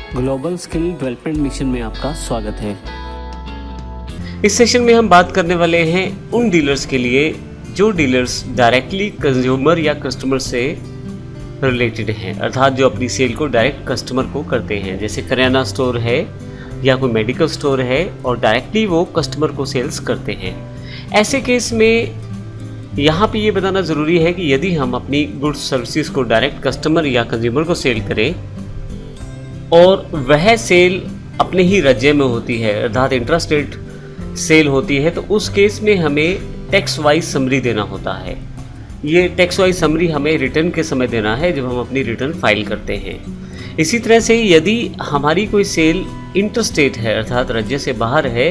Global skill development mission में आपका स्वागत है। इस सेशन में हम बात करने वाले हैं उन डीलर्स के लिए जो डीलर्स डायरेक्टली कंज्यूमर या कस्टमर से रिलेटेड हैं, अर्थात जो अपनी सेल को डायरेक्ट कस्टमर को करते हैं। जैसे करियाना स्टोर है या कोई मेडिकल स्टोर है और डायरेक्टली वो कस्टमर को सेल्स करते हैं। ऐसे केस में यहाँ पे ये बताना ज़रूरी है कि यदि हम अपनी गुड्स सर्विसेज को डायरेक्ट कस्टमर या कंज्यूमर को सेल करें और वह सेल अपने ही राज्य में होती है, अर्थात इंट्रास्टेट सेल होती है, तो उस केस में हमें टैक्स वाइज समरी देना होता है। ये टैक्स वाइज समरी हमें रिटर्न के समय देना है जब हम अपनी रिटर्न फाइल करते हैं। इसी तरह से यदि हमारी कोई सेल इंटरस्टेट है, अर्थात राज्य से बाहर है,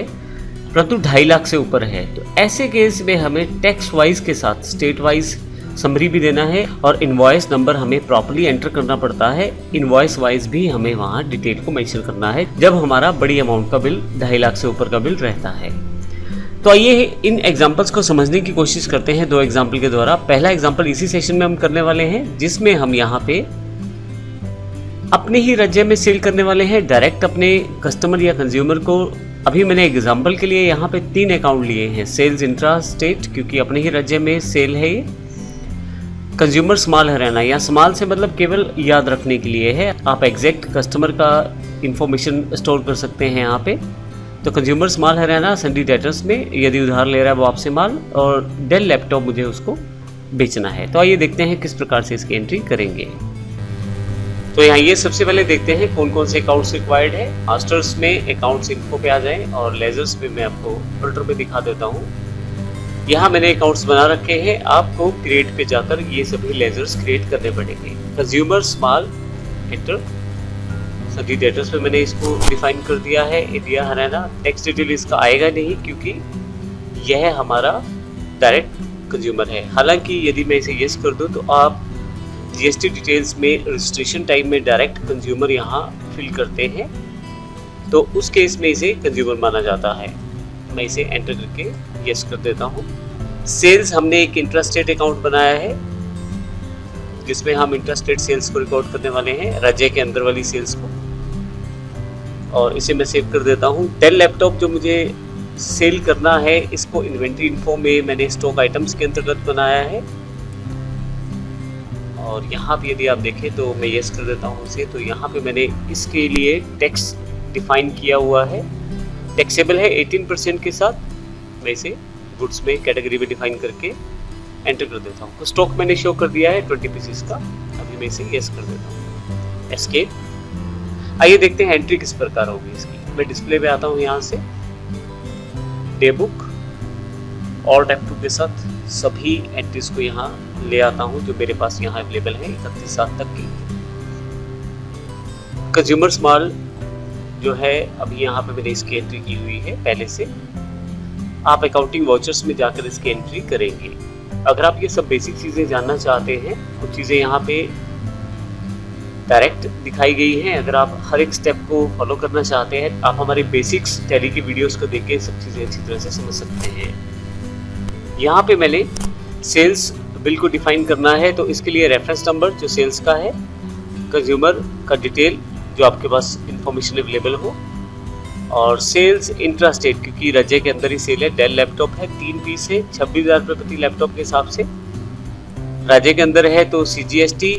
परंतु 2.5 लाख से ऊपर है, तो ऐसे केस में हमें टैक्स वाइज के साथ स्टेट वाइज समरी भी देना है और इनवॉइस नंबर हमें प्रॉपर्ली एंटर करना पड़ता है। इनवॉइस वाइज भी हमें वहाँ डिटेल को मेंशन करना है जब हमारा बड़ी अमाउंट का बिल 2.5 लाख से ऊपर का बिल रहता है। तो आइए इन एग्जांपल्स को समझने की कोशिश करते हैं 2 एग्जांपल के द्वारा। पहला एग्जांपल इसी सेशन में हम करने वाले हैं जिसमें हम यहाँ पे अपने ही राज्य में सेल करने वाले हैं डायरेक्ट अपने कस्टमर या कंज्यूमर को। अभी मैंने एग्जाम्पल के लिए यहाँ पे 3 अकाउंट लिए हैं। सेल्स इंट्रा स्टेट, क्योंकि अपने ही राज्य में सेल है ये। कंज्यूमर स्मॉल हरियाणा, या स्मॉल से मतलब केवल याद रखने के लिए है, आप एग्जैक्ट कस्टमर का इंफॉर्मेशन स्टोर कर सकते हैं यहाँ पे। तो कंज्यूमर स्मॉल हरियाणा सन्डी डेटर्स में यदि उधार ले रहा है वो आपसे माल, और डेल लैपटॉप मुझे उसको बेचना है। तो आइए देखते हैं किस प्रकार से इसकी एंट्री करेंगे। तो यहाँ ये सबसे पहले देखते हैं कौन कौन से अकाउंट्स रिक्वायर्ड है। मास्टर्स में अकाउंट्स इन्फो पे आ जाएं और लेजर्स पे मैं आपको फिल्टर में दिखा देता हूँ। यहाँ मैंने अकाउंट्स बना रखे हैं, आपको क्रिएट पे जाकर ये सभी लेजर्स क्रिएट करने पड़ेंगे। कंज्यूमर स्मॉल एंटर, सभी डेटर्स पे मैंने इसको डिफाइन कर दिया है इंडिया हरियाणा। टैक्स डिटेल इसका आएगा नहीं क्योंकि यह हमारा डायरेक्ट कंज्यूमर है। हालांकि यदि मैं इसे यस कर दूं तो आप जीएसटी डिटेल्स में रजिस्ट्रेशन टाइम में डायरेक्ट कंज्यूमर यहाँ फिल करते हैं, तो उस केस में इसे कंज्यूमर माना जाता है। मैं इसे एंटर करके यस कर देता हूँ। सेल्स, हमने एक इंट्रास्टेट अकाउंट बनाया है जिसमें हम इंट्रास्टेट सेल्स को रिकॉर्ड करने वाले हैं, राज्य के अंदर वाली सेल्स को, और इसे मैं सेव कर देता हूँ। डेल लैपटॉप जो मुझे सेल करना है, इसको इन्वेंट्री इन्फो में मैंने स्टॉक आइटम्स के अंतर्गत बनाया है। और यहाँ पे यदि आप देखें तो मैं यस कर देता हूँ इसे। तो यहाँ पे मैंने इसके लिए टैक्स डिफाइन किया हुआ है, टैक्सेबल है 18% के साथ। मैं इसे गुड्स में कैटेगरी में डिफाइन करके एंटर कर देता हूँ। तो स्टॉक मैंने शो कर दिया है 20 पीसेस का। अभी मैं इसे यस कर देता हूँ, एस्केप। आइए देखते हैं एंट्री किस प्रकार होगी इसकी। मैं डिस्प्ले पे आता हूँ, यहाँ से डे बुक और F2 के साथ सभी एंट्रीज को यहाँ ले आता हूँ जो मेरे पास यहाँ अवेलेबल है 31/7 तक की। कंज्यूमर स्मॉल जो है अभी यहाँ पे मैंने इसकी एंट्री की हुई है पहले से। आप अकाउंटिंग वाउचर्स में जाकर इसकी एंट्री करेंगे। अगर आप ये सब बेसिक चीज़ें जानना चाहते हैं, कुछ चीज़ें यहाँ पे डायरेक्ट दिखाई गई हैं। अगर आप हर एक स्टेप को फॉलो करना चाहते हैं, आप हमारे बेसिक्स टैली की वीडियोस को देख के सब चीज़ें अच्छी तरह से समझ सकते हैं। यहाँ पे मैंने सेल्स बिल को डिफाइन करना है, तो इसके लिए रेफरेंस नंबर जो सेल्स का है, कंज्यूमर का डिटेल जो आपके पास इंफॉर्मेशन अवेलेबल हो, और सेल्स इंट्रास्टेट क्योंकि राज्य के अंदर ही सेल है। डेल लैपटॉप है, 3 पीस है, 26,000 रुपये प्रति लैपटॉप के हिसाब से। राज्य के अंदर है तो CGST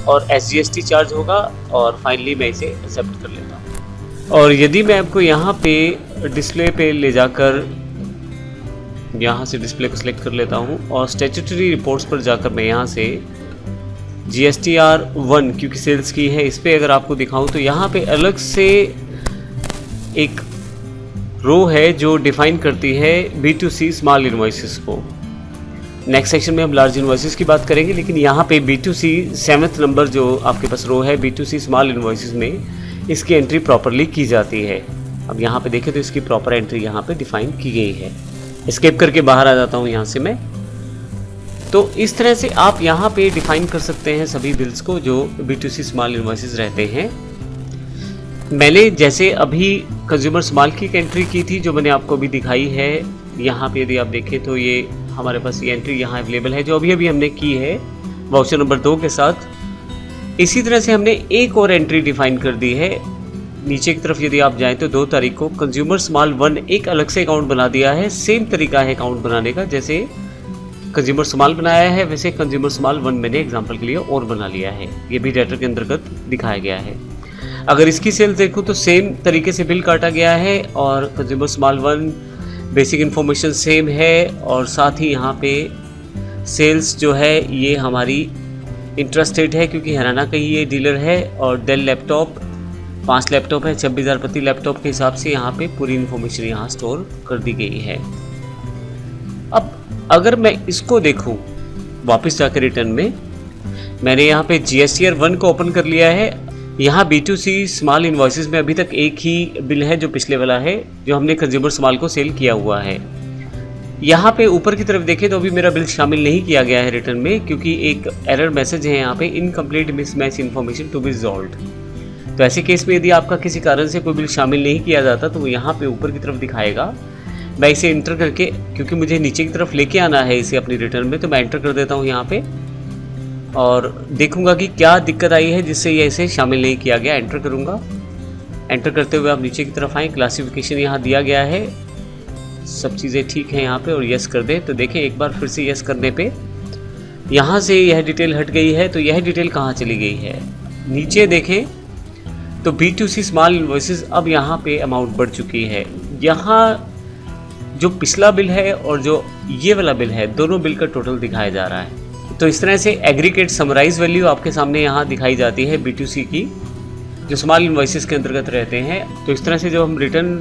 और SGST चार्ज होगा, और फाइनली मैं इसे एक्सेप्ट कर लेता हूँ। और यदि मैं आपको यहाँ पे डिस्प्ले पे ले जाकर यहाँ से डिस्प्ले को सिलेक्ट कर लेता हूँ और स्टैट्यूटरी रिपोर्ट्स पर जाकर मैं यहाँ से GSTR 1 क्योंकि सेल्स की है, इस पर अगर आपको दिखाऊं तो यहाँ पे अलग से एक रो है जो डिफाइन करती है B2C स्मॉल इनवॉइसेस को। नेक्स्ट सेक्शन में हम लार्ज इनवॉइसेस की बात करेंगे, लेकिन यहाँ पे B2C 7th नंबर जो आपके पास रो है B2C स्मॉल इनवॉइसेस में इसकी एंट्री प्रॉपरली की जाती है। अब यहाँ पे देखें तो इसकी प्रॉपर एंट्री यहाँ पे डिफाइन की गई है। एस्केप करके बाहर आ जाता हूँ यहाँ से मैं। तो इस तरह से आप यहाँ पे डिफाइन कर सकते हैं सभी बिल्स को जो B2C स्मॉल इनवॉइसेस रहते हैं। मैंने जैसे अभी कंज्यूमर स्मॉल की एंट्री की थी जो मैंने आपको अभी दिखाई है, यहाँ पे यदि आप देखें तो ये हमारे पास ये एंट्री यहाँ अवेलेबल है जो अभी हमने की है वाउचर नंबर 2 के साथ। इसी तरह से हमने एक और एंट्री डिफाइन कर दी है नीचे की तरफ यदि आप जाएं तो 2 तारीख को कंज्यूमर स्मॉल 1 एक अलग से अकाउंट बना दिया है। सेम तरीका है अकाउंट बनाने का, जैसे कंज्यूमर स्मॉल बनाया है वैसे कंज्यूमर स्मॉल 1 मैंने एग्जांपल के लिए और बना लिया है। ये भी डेटर के अंतर्गत दिखाया गया है। अगर इसकी सेल्स देखूँ तो सेम तरीके से बिल काटा गया है और consumer small 1 basic information same है और साथ ही यहाँ पे सेल्स जो है ये हमारी इंट्रास्टेट है क्योंकि हरियाणा का ही ये डीलर है और डेल लैपटॉप 5 लैपटॉप है, 26,000 प्रति लैपटॉप के हिसाब से यहाँ पे पूरी इन्फॉर्मेशन यहाँ स्टोर कर दी गई है। अब अगर मैं इसको देखूँ वापस जाकर रिटर्न में, मैंने यहाँ पे GSTR 1 को ओपन कर लिया है। यहाँ B2C स्मॉल इन्वॉइसेस में अभी तक एक ही बिल है जो पिछले वाला है, जो हमने कंज्यूमर स्मॉल को सेल किया हुआ है। यहाँ पे ऊपर की तरफ देखें तो अभी मेरा बिल शामिल नहीं किया गया है रिटर्न में, क्योंकि एक एरर मैसेज है यहाँ पे, incomplete mismatch information to be resolved. तो ऐसे केस में यदि आपका किसी कारण से कोई बिल शामिल नहीं किया जाता तो वो यहाँ पे ऊपर की तरफ दिखाएगा। मैं इसे इंटर करके, क्योंकि मुझे नीचे की तरफ लेके आना है इसे अपनी रिटर्न में, तो मैं एंटर कर देता हूँ यहाँ पे और देखूंगा कि क्या दिक्कत आई है जिससे ये इसे शामिल नहीं किया गया। एंटर करूँगा। एंटर करते हुए आप नीचे की तरफ आएँ, क्लासिफिकेशन यहाँ दिया गया है, सब चीज़ें ठीक हैं यहाँ पे और यस कर दें। तो देखें एक बार फिर से यस करने पे यहाँ से यह डिटेल हट गई है। तो यह डिटेल कहाँ चली गई है, नीचे देखें तो B2C स्मॉल इन्वॉइसेस अब यहाँ पे अमाउंट बढ़ चुकी है। यहाँ जो पिछला बिल है और जो ये वाला बिल है, दोनों बिल का टोटल दिखाया जा रहा है। तो इस तरह से एग्रीगेट समराइज वैल्यू आपके सामने यहाँ दिखाई जाती है B2C की, जो स्मॉल इन्वॉइसेस के अंतर्गत रहते हैं। तो इस तरह से जब हम रिटर्न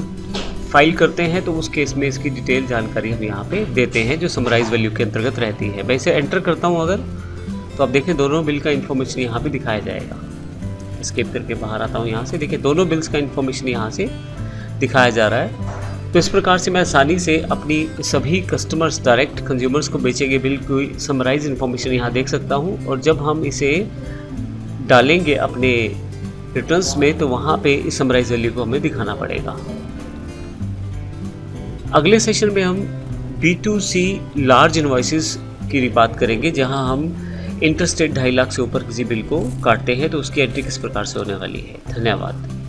फाइल करते हैं तो उस केस में इसकी डिटेल जानकारी हम यहाँ पे देते हैं जो समराइज वैल्यू के अंतर्गत रहती है। मैं इसे एंटर करता हूँ अगर, तो आप देखें दोनों बिल का इन्फॉर्मेशन यहाँ पे दिखाया जाएगा। स्किप करके बाहर आता हूँ यहाँ से, देखिए दोनों बिल्स का इन्फॉर्मेशन यहाँ से दिखाया जा रहा है। तो इस प्रकार से मैं आसानी से अपनी सभी कस्टमर्स डायरेक्ट कंज्यूमर्स को बेचे गए बिल की समराइज इन्फॉर्मेशन यहाँ देख सकता हूँ। और जब हम इसे डालेंगे अपने रिटर्न्स में तो वहाँ पे इस समराइज वैल्यू को हमें दिखाना पड़ेगा। अगले सेशन में हम B2C लार्ज इन्वॉइसेस की बात करेंगे, जहां हम इंटरस्टेट 2.5 लाख से ऊपर किसी बिल को काटते हैं तो उसकी एंट्री किस प्रकार से होने वाली है। धन्यवाद।